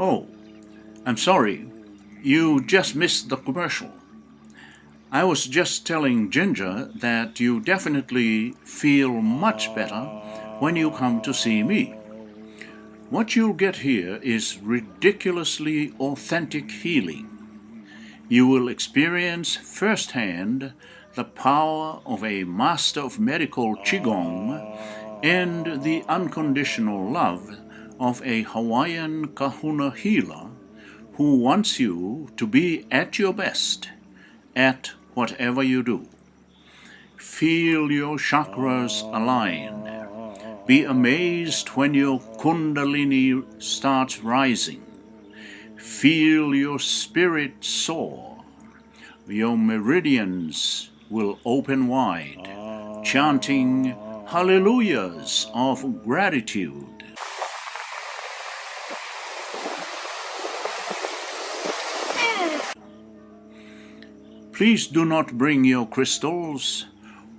Oh, I'm sorry. You just missed the commercial. I was just telling Ginger that you definitely feel much better when you come to see me. What you'll get here is ridiculously authentic healing. You will experience firsthand the power of a master of medical Qi Gong and the unconditional love of a Hawaiian Kahuna healer who wants you to be at your best at whatever you do. Feel your chakras align. Be amazed when your kundalini starts rising. Feel your spirit soar. Your meridians will open wide, chanting hallelujahs of gratitude. Please do not bring your crystals,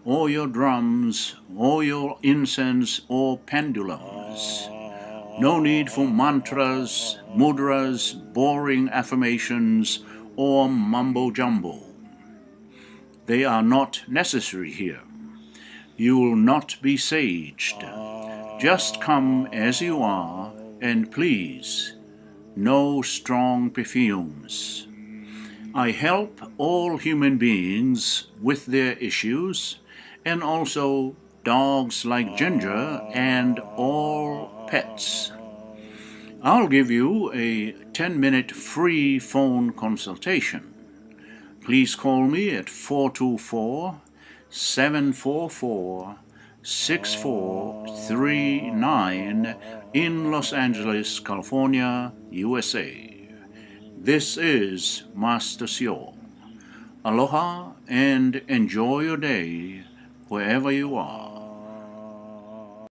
or your drums, or your incense, or pendulums. No need for mantras, mudras, boring affirmations, or mumbo-jumbo. They are not necessary here. You will not be saged. Just come as you are, and please, no strong perfumes. I help all human beings with their issues, and also dogs like Ginger and all pets. I'll give you a 10-minute free phone consultation. Please call me at 424-744-6439 in Los Angeles, California, USA. This is Master Sio. Aloha and enjoy your day wherever you are.